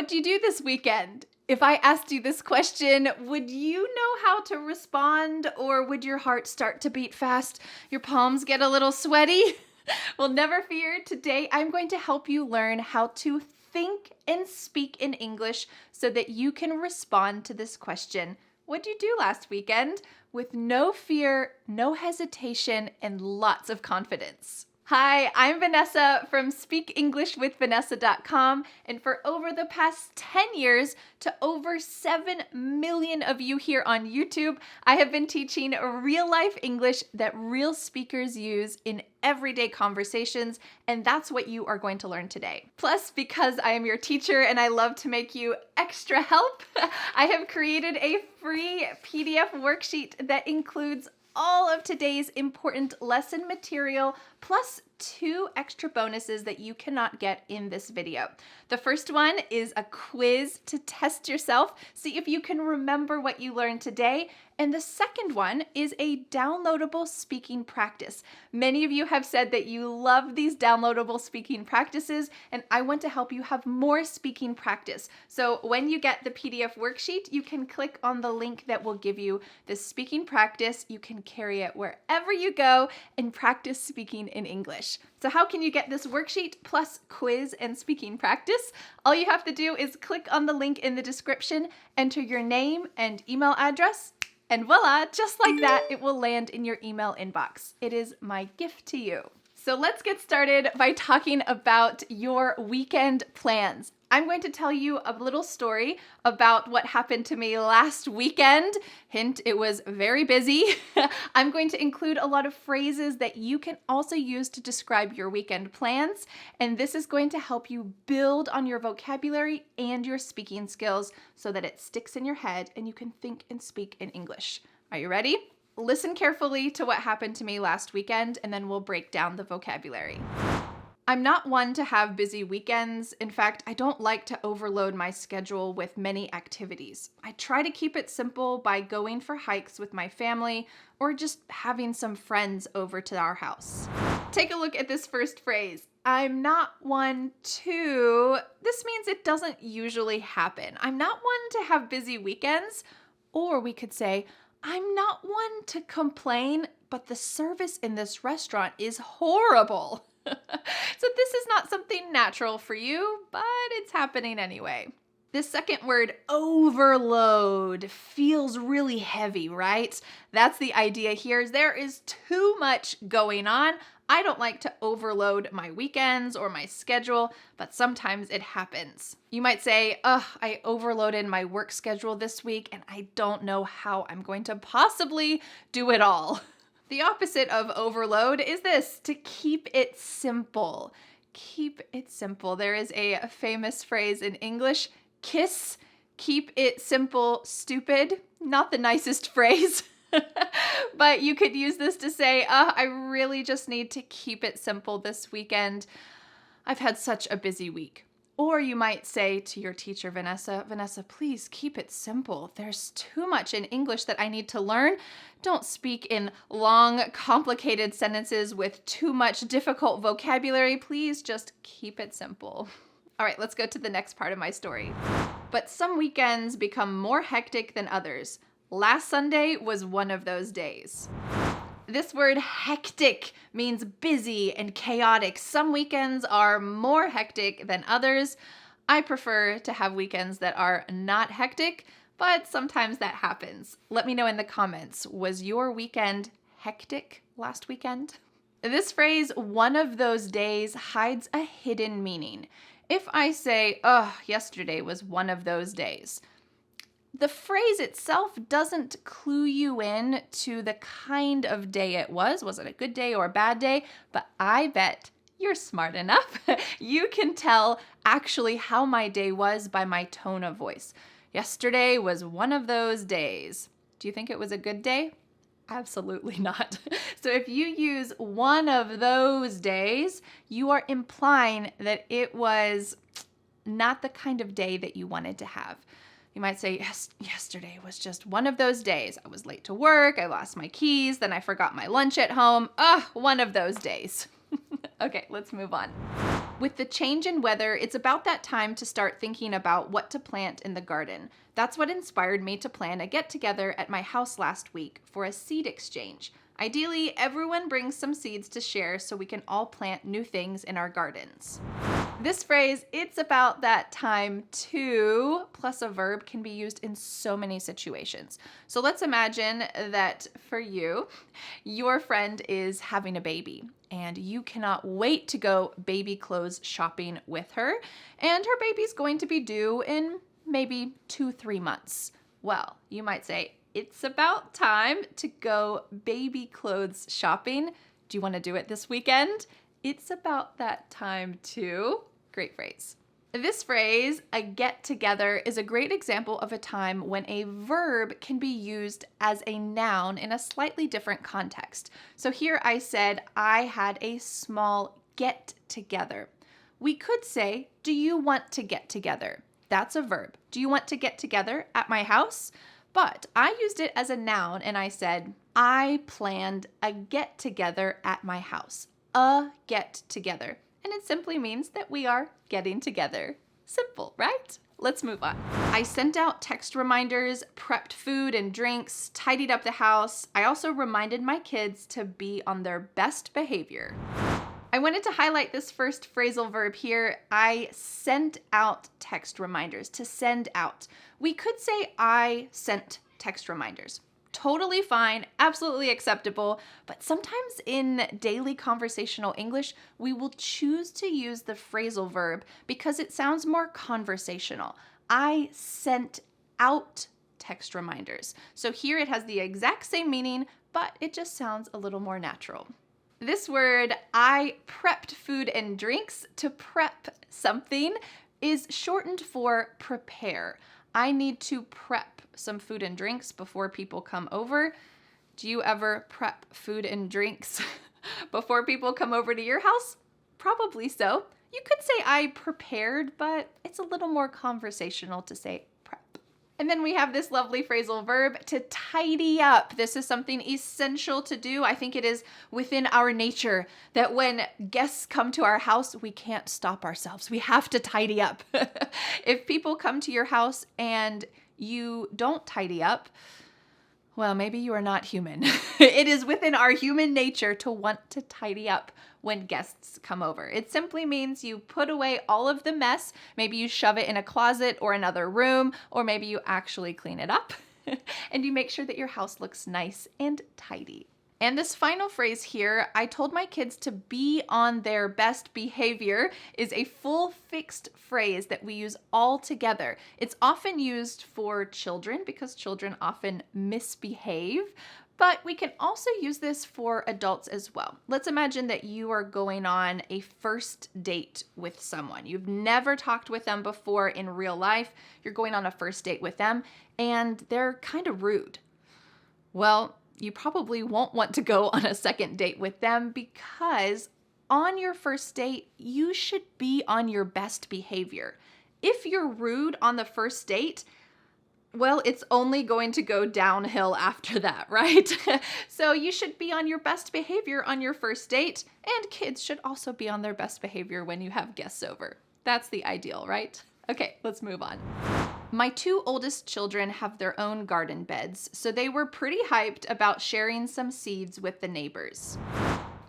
What'd you do this weekend? If I asked you this question, would you know how to respond, or would your heart start to beat fast? Your palms get a little sweaty? Well, never fear. Today, I'm going to help you learn how to think and speak in English so that you can respond to this question. What'd you do last weekend? With no fear, no hesitation, and lots of confidence. Hi, I'm Vanessa from SpeakEnglishWithVanessa.com, and for over the past 10 years to over 7 million of you here on YouTube, I have been teaching real-life English that real speakers use in everyday conversations, and that's what you are going to learn today. Plus, because I am your teacher and I love to make you extra help, I have created a free PDF worksheet that includes all of today's important lesson material, plus 2 extra bonuses that you cannot get in this video. The first one is a quiz to test yourself, see if you can remember what you learned today. And the second one is a downloadable speaking practice. Many of you have said that you love these downloadable speaking practices, and I want to help you have more speaking practice. So when you get the PDF worksheet, you can click on the link that will give you this speaking practice. You can carry it wherever you go and practice speaking in English. So how can you get this worksheet plus quiz and speaking practice? All you have to do is click on the link in the description, enter your name and email address, and voila, just like that, it will land in your email inbox. It is my gift to you. So let's get started by talking about your weekend plans. I'm going to tell you a little story about what happened to me last weekend. Hint, it was very busy. I'm going to include a lot of phrases that you can also use to describe your weekend plans, and this is going to help you build on your vocabulary and your speaking skills so that it sticks in your head and you can think and speak in English. Are you ready? Listen carefully to what happened to me last weekend, and then we'll break down the vocabulary. I'm not one to have busy weekends. In fact, I don't like to overload my schedule with many activities. I try to keep it simple by going for hikes with my family or just having some friends over to our house. Take a look at this first phrase. I'm not one to. This means it doesn't usually happen. I'm not one to have busy weekends. Or we could say, I'm not one to complain, but the service in this restaurant is horrible. So this is not something natural for you, but it's happening anyway. This second word, overload, feels really heavy, right? That's the idea here. There is too much going on. I don't like to overload my weekends or my schedule, but sometimes it happens. You might say, I overloaded my work schedule this week and I don't know how I'm going to possibly do it all. The opposite of overload is this, to keep it simple. Keep it simple. There is a famous phrase in English, KISS, keep it simple, stupid. Not the nicest phrase, but you could use this to say, I really just need to keep it simple this weekend. I've had such a busy week. Or you might say to your teacher, Vanessa, please keep it simple. There's too much in English that I need to learn. Don't speak in long, complicated sentences with too much difficult vocabulary. Please just keep it simple. All right, let's go to the next part of my story. But some weekends become more hectic than others. Last Sunday was one of those days. This word hectic means busy and chaotic. Some weekends are more hectic than others. I prefer to have weekends that are not hectic, but sometimes that happens. Let me know in the comments, was your weekend hectic last weekend? This phrase, one of those days, hides a hidden meaning. If I say, yesterday was one of those days, the phrase itself doesn't clue you in to the kind of day it was. Was it a good day or a bad day? But I bet you're smart enough. You can tell actually how my day was by my tone of voice. Yesterday was one of those days. Do you think it was a good day? Absolutely not. So if you use one of those days, you are implying that it was not the kind of day that you wanted to have. You might say, yes, yesterday was just one of those days. I was late to work, I lost my keys, then I forgot my lunch at home. One of those days. Okay, let's move on. With the change in weather, it's about that time to start thinking about what to plant in the garden. That's what inspired me to plan a get-together at my house last week for a seed exchange. Ideally, everyone brings some seeds to share so we can all plant new things in our gardens. This phrase, "it's about that time too," plus a verb, can be used in so many situations. So let's imagine that for you, your friend is having a baby and you cannot wait to go baby clothes shopping with her, and her baby's going to be due in maybe 2-3 months. Well, you might say, "It's about time to go baby clothes shopping. Do you want to do it this weekend?" It's about that time too. Great phrase. This phrase, "a get-together," is a great example of a time when a verb can be used as a noun in a slightly different context. So here I said, I had a small get-together. We could say, "Do you want to get together?" That's a verb. Do you want to get together at my house? But I used it as a noun and I said, I planned a get-together at my house. A get-together. And it simply means that we are getting together. Simple, right? Let's move on. I sent out text reminders, prepped food and drinks, tidied up the house. I also reminded my kids to be on their best behavior. I wanted to highlight this first phrasal verb here. I sent out text reminders, to send out. We could say I sent text reminders. Totally fine, absolutely acceptable, but sometimes in daily conversational English, we will choose to use the phrasal verb because it sounds more conversational. I sent out text reminders. So here it has the exact same meaning, but it just sounds a little more natural. This word, I prepped food and drinks, to prep something, is shortened for prepare. I need to prep some food and drinks before people come over. Do you ever prep food and drinks before people come over to your house? Probably so. You could say I prepared, but it's a little more conversational to say prep. And then we have this lovely phrasal verb, to tidy up. This is something essential to do. I think it is within our nature that when guests come to our house, we can't stop ourselves. We have to tidy up. If people come to your house and you don't tidy up, well, maybe you are not human. It is within our human nature to want to tidy up when guests come over. It simply means you put away all of the mess. Maybe you shove it in a closet or another room, or maybe you actually clean it up and you make sure that your house looks nice and tidy. And this final phrase here, I told my kids to be on their best behavior, is a full fixed phrase that we use all together. It's often used for children because children often misbehave, but we can also use this for adults as well. Let's imagine that you are going on a first date with someone. You've never talked with them before in real life. You're going on a first date with them and they're kind of rude. Well, you probably won't want to go on a second date with them because on your first date, you should be on your best behavior. If you're rude on the first date, well, it's only going to go downhill after that, right? So you should be on your best behavior on your first date, and kids should also be on their best behavior when you have guests over. That's the ideal, right? Okay, let's move on. My 2 oldest children have their own garden beds, so they were pretty hyped about sharing some seeds with the neighbors.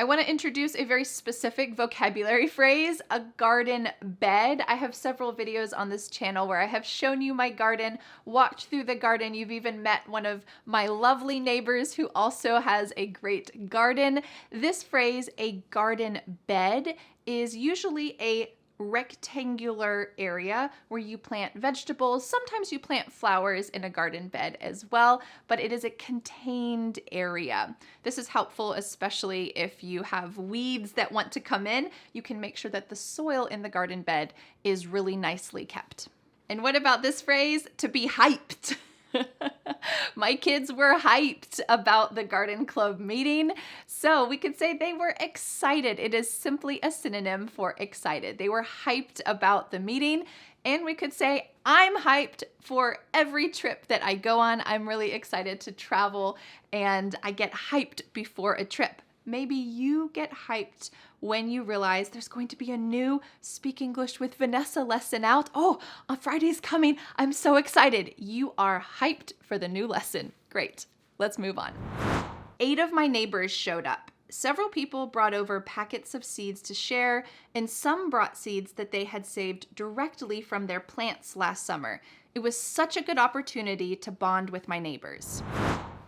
I want to introduce a very specific vocabulary phrase, a garden bed. I have several videos on this channel where I have shown you my garden, walked through the garden. You've even met one of my lovely neighbors who also has a great garden. This phrase, a garden bed, is usually a rectangular area where you plant vegetables. Sometimes you plant flowers in a garden bed as well, but it is a contained area. This is helpful, especially if you have weeds that want to come in. You can make sure that the soil in the garden bed is really nicely kept. And what about this phrase, to be hyped? My kids were hyped about the garden club meeting, so we could say they were excited. It is simply a synonym for excited. They were hyped about the meeting, and we could say I'm hyped for every trip that I go on. I'm really excited to travel, and I get hyped before a trip. Maybe you get hyped when you realize there's going to be a new Speak English with Vanessa lesson out. Oh, on Friday's coming. I'm so excited. You are hyped for the new lesson. Great. Let's move on. 8 of my neighbors showed up. Several people brought over packets of seeds to share, and some brought seeds that they had saved directly from their plants last summer. It was such a good opportunity to bond with my neighbors.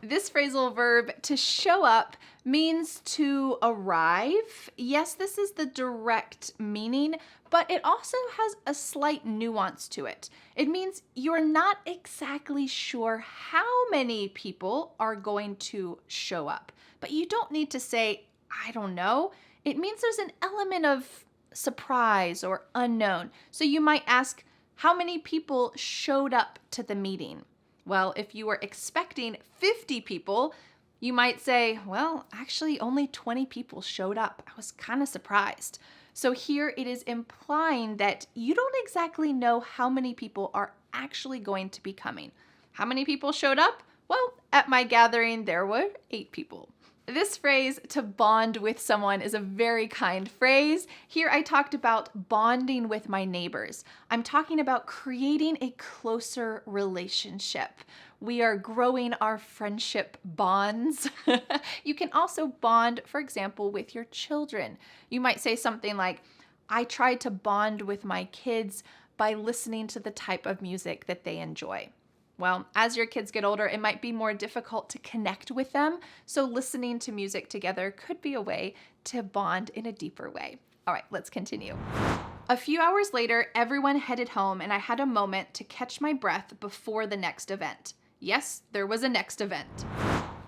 This phrasal verb, to show up, means to arrive. Yes, this is the direct meaning, but it also has a slight nuance to it. It means you're not exactly sure how many people are going to show up, but you don't need to say, I don't know. It means there's an element of surprise or unknown. So you might ask, how many people showed up to the meeting? Well, if you were expecting 50 people, you might say, well, actually only 20 people showed up. I was kind of surprised. So here it is implying that you don't exactly know how many people are actually going to be coming. How many people showed up? Well, at my gathering, there were 8 people. This phrase, to bond with someone, is a very kind phrase. Here I talked about bonding with my neighbors. I'm talking about creating a closer relationship. We are growing our friendship bonds. You can also bond, for example, with your children. You might say something like, I try to bond with my kids by listening to the type of music that they enjoy. Well, as your kids get older, it might be more difficult to connect with them, so listening to music together could be a way to bond in a deeper way. All right, let's continue. A few hours later, everyone headed home, and I had a moment to catch my breath before the next event. Yes, there was a next event.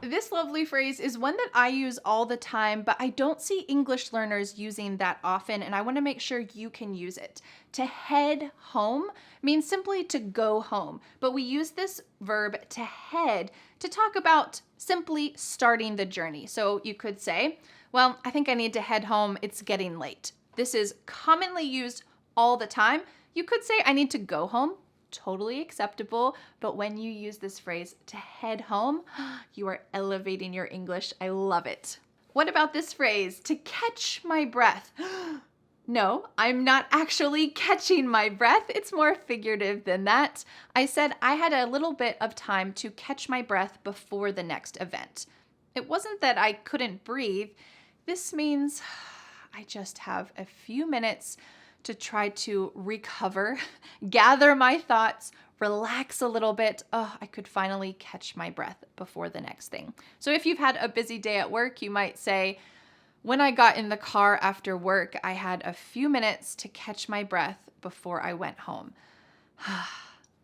This lovely phrase is one that I use all the time, but I don't see English learners using that often, and I want to make sure you can use it. To head home means simply to go home, but we use this verb to head to talk about simply starting the journey. So you could say, well, I think I need to head home. It's getting late. This is commonly used all the time. You could say, I need to go home. Totally acceptable, but when you use this phrase to head home, you are elevating your English. I love it. What about this phrase, to catch my breath? No, I'm not actually catching my breath. It's more figurative than that. I said I had a little bit of time to catch my breath before the next event. It wasn't that I couldn't breathe. This means I just have a few minutes to try to recover, gather my thoughts, relax a little bit. Oh, I could finally catch my breath before the next thing. So if you've had a busy day at work, you might say, when I got in the car after work, I had a few minutes to catch my breath before I went home.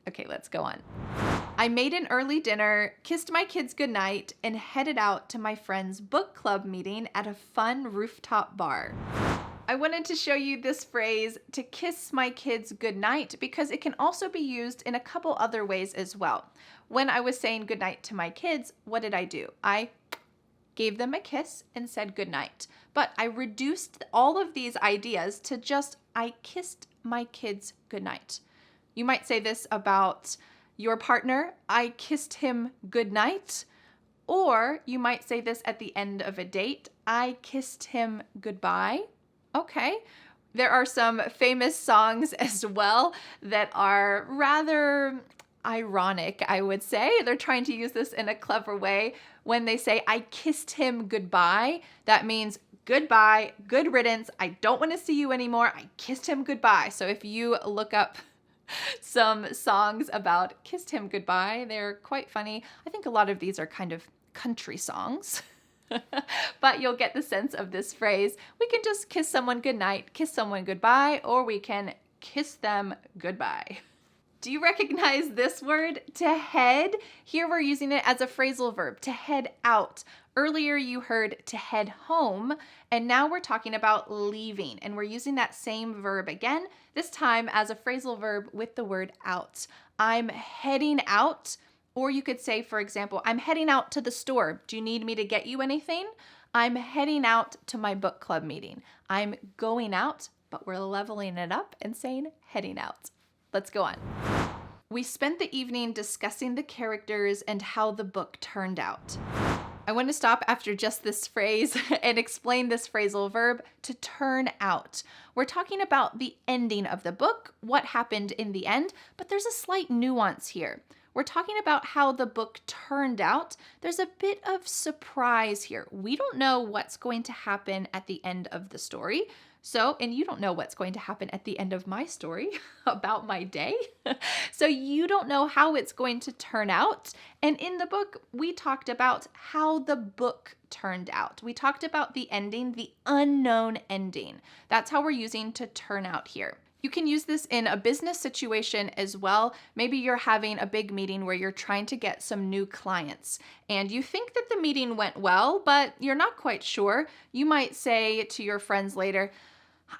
Okay, let's go on. I made an early dinner, kissed my kids goodnight, and headed out to my friend's book club meeting at a fun rooftop bar. I wanted to show you this phrase, to kiss my kids goodnight, because it can also be used in a couple other ways as well. When I was saying goodnight to my kids, what did I do? I gave them a kiss and said goodnight. But I reduced all of these ideas to just, I kissed my kids goodnight. You might say this about your partner, I kissed him goodnight. Or you might say this at the end of a date, I kissed him goodbye. Okay, there are some famous songs as well that are rather ironic, I would say. They're trying to use this in a clever way. When they say, I kissed him goodbye, that means goodbye, good riddance. I don't want to see you anymore. I kissed him goodbye. So if you look up some songs about kissed him goodbye, they're quite funny. I think a lot of these are kind of country songs. But you'll get the sense of this phrase. We can just kiss someone goodnight, kiss someone goodbye, or we can kiss them goodbye. Do you recognize this word, to head? Here we're using it as a phrasal verb, to head out. Earlier you heard to head home, and now we're talking about leaving, and we're using that same verb again, this time as a phrasal verb with the word out. I'm heading out. Or you could say, for example, I'm heading out to the store. Do you need me to get you anything? I'm heading out to my book club meeting. I'm going out, but we're leveling it up and saying heading out. Let's go on. We spent the evening discussing the characters and how the book turned out. I want to stop after just this phrase and explain this phrasal verb, to turn out. We're talking about the ending of the book, what happened in the end, but there's a slight nuance here. We're talking about how the book turned out. There's a bit of surprise here. We don't know what's going to happen at the end of the story. And you don't know what's going to happen at the end of my story about my day. So you don't know how it's going to turn out. And in the book, we talked about how the book turned out. We talked about the ending, the unknown ending. That's how we're using to turn out here. You can use this in a business situation as well. Maybe you're having a big meeting where you're trying to get some new clients and you think that the meeting went well, but you're not quite sure. You might say to your friends later,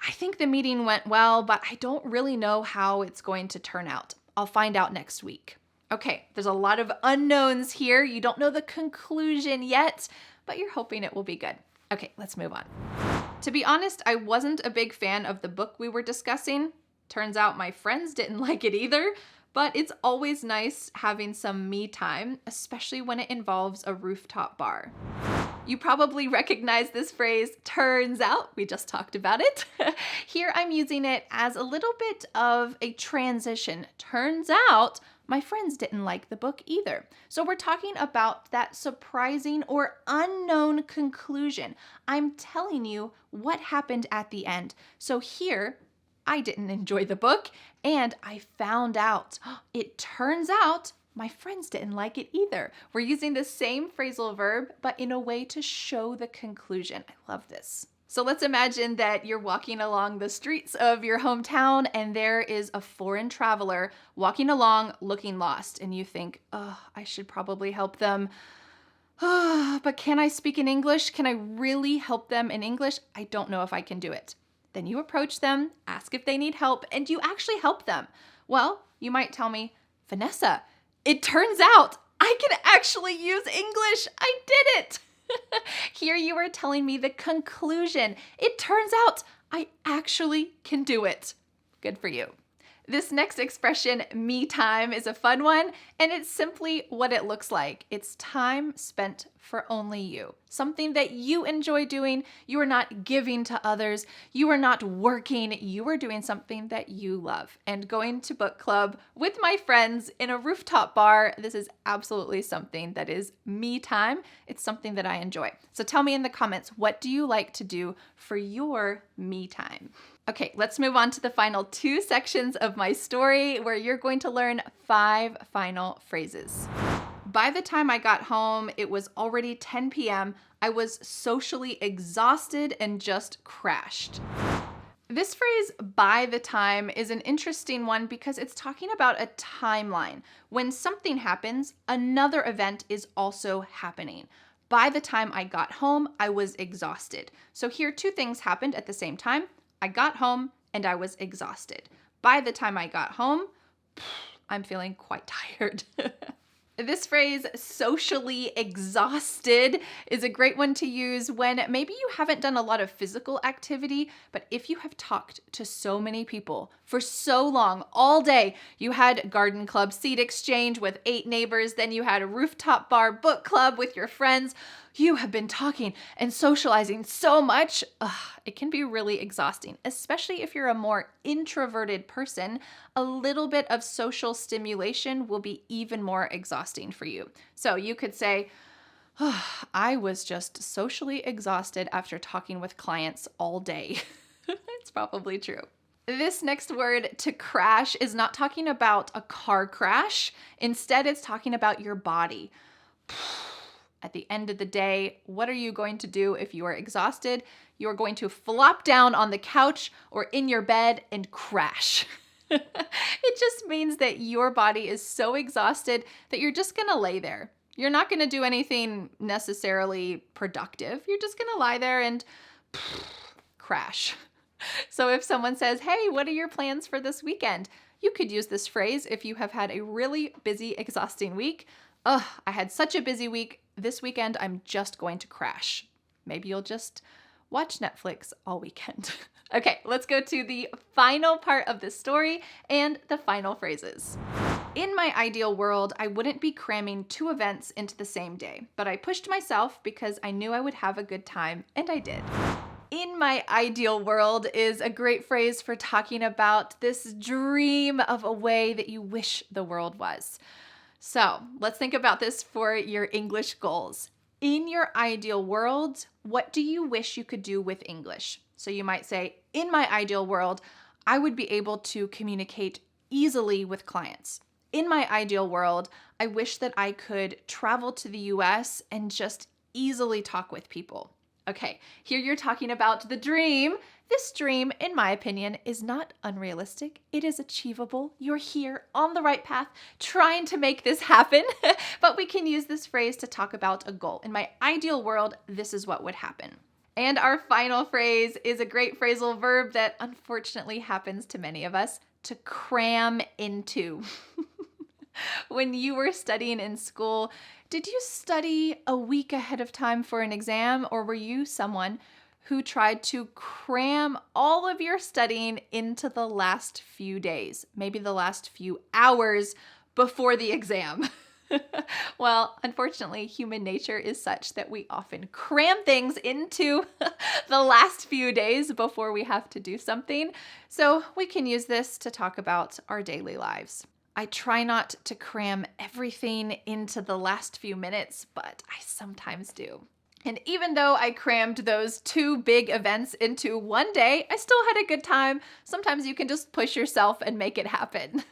I think the meeting went well, but I don't really know how it's going to turn out. I'll find out next week. Okay, there's a lot of unknowns here. You don't know the conclusion yet, but you're hoping it will be good. Okay, let's move on. To be honest, I wasn't a big fan of the book we were discussing. Turns out my friends didn't like it either, but it's always nice having some me time, especially when it involves a rooftop bar. You probably recognize this phrase, turns out. We just talked about it. Here I'm using it as a little bit of a transition. Turns out my friends didn't like the book either. So we're talking about that surprising or unknown conclusion. I'm telling you what happened at the end. So here, I didn't enjoy the book and I found out. It turns out my friends didn't like it either. We're using the same phrasal verb, but in a way to show the conclusion. I love this. So let's imagine that you're walking along the streets of your hometown and there is a foreign traveler walking along looking lost. And you think, oh, I should probably help them. Oh, but can I speak in English? Can I really help them in English? I don't know if I can do it. Then you approach them, ask if they need help, and you actually help them. Well, you might tell me, Vanessa, it turns out I can actually use English. I did it. Here you are telling me the conclusion. It turns out I actually can do it. Good for you. This next expression, me time, is a fun one, and it's simply what it looks like. It's time spent for only you. Something that you enjoy doing. You are not giving to others. You are not working. You are doing something that you love. And going to book club with my friends in a rooftop bar, this is absolutely something that is me time. It's something that I enjoy. So tell me in the comments, what do you like to do for your me time? Okay, let's move on to the final 2 sections of my story where you're going to learn 5 final phrases. By the time I got home, it was already 10 p.m. I was socially exhausted and just crashed. This phrase, by the time, is an interesting one because it's talking about a timeline. When something happens, another event is also happening. By the time I got home, I was exhausted. So here 2 things happened at the same time. I got home and I was exhausted. By the time I got home, I'm feeling quite tired. This phrase, socially exhausted, is a great one to use when maybe you haven't done a lot of physical activity, but if you have talked to so many people for so long, all day, you had garden club seed exchange with 8 neighbors, then you had a rooftop bar book club with your friends. You have been talking and socializing so much. It can be really exhausting, especially if you're a more introverted person. A little bit of social stimulation will be even more exhausting for you. So you could say, I was just socially exhausted after talking with clients all day. It's probably true. This next word, to crash, is not talking about a car crash. Instead, it's talking about your body. At the end of the day, what are you going to do if you are exhausted? You are going to flop down on the couch or in your bed and crash. It just means that your body is so exhausted that you're just going to lay there. You're not going to do anything necessarily productive. You're just going to lie there and crash. So if someone says, hey, what are your plans for this weekend? You could use this phrase if you have had a really busy, exhausting week. I had such a busy week. This weekend, I'm just going to crash. Maybe you'll just watch Netflix all weekend. Okay, let's go to the final part of the story and the final phrases. In my ideal world, I wouldn't be cramming 2 events into the same day, but I pushed myself because I knew I would have a good time, and I did. In my ideal world is a great phrase for talking about this dream of a way that you wish the world was. So let's think about this for your English goals. In your ideal world, what do you wish you could do with English? So you might say, in my ideal world, I would be able to communicate easily with clients. In my ideal world, I wish that I could travel to the US and just easily talk with people. Okay, here you're talking about the dream. This dream, in my opinion, is not unrealistic. It is achievable. You're here on the right path trying to make this happen, but we can use this phrase to talk about a goal. In my ideal world, this is what would happen. And our final phrase is a great phrasal verb that unfortunately happens to many of us, to cram into. When you were studying in school, did you study a week ahead of time for an exam, or were you someone who tried to cram all of your studying into the last few days, maybe the last few hours before the exam? Well, unfortunately, human nature is such that we often cram things into the last few days before we have to do something. So we can use this to talk about our daily lives. I try not to cram everything into the last few minutes, but I sometimes do. And even though I crammed those 2 big events into one day, I still had a good time. Sometimes you can just push yourself and make it happen.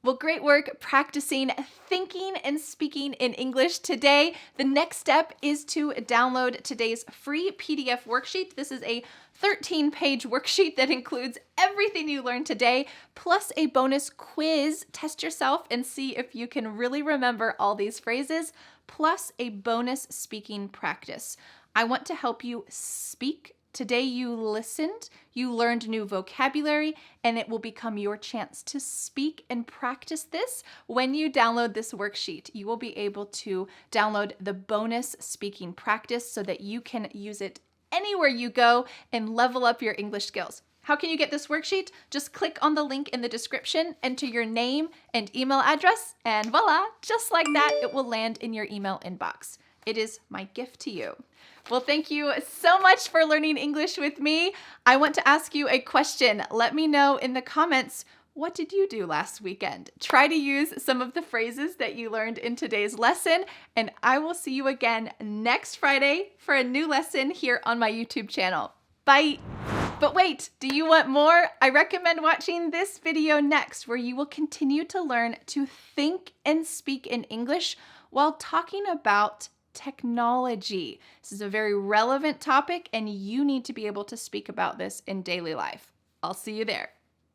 Well, great work practicing thinking and speaking in English today. The next step is to download today's free PDF worksheet. This is a 13-page worksheet that includes everything you learned today, plus a bonus quiz. Test yourself and see if you can really remember all these phrases, plus a bonus speaking practice. I want to help you speak. Today you listened, you learned new vocabulary, and it will become your chance to speak and practice this. When you download this worksheet, you will be able to download the bonus speaking practice so that you can use it anywhere you go and level up your English skills. How can you get this worksheet? Just click on the link in the description, enter your name and email address, and voila, just like that, it will land in your email inbox. It is my gift to you. Well, thank you so much for learning English with me. I want to ask you a question. Let me know in the comments, what did you do last weekend? Try to use some of the phrases that you learned in today's lesson, and I will see you again next Friday for a new lesson here on my YouTube channel. Bye. But wait, do you want more? I recommend watching this video next, where you will continue to learn to think and speak in English while talking about technology. This is a very relevant topic, and you need to be able to speak about this in daily life. I'll see you there.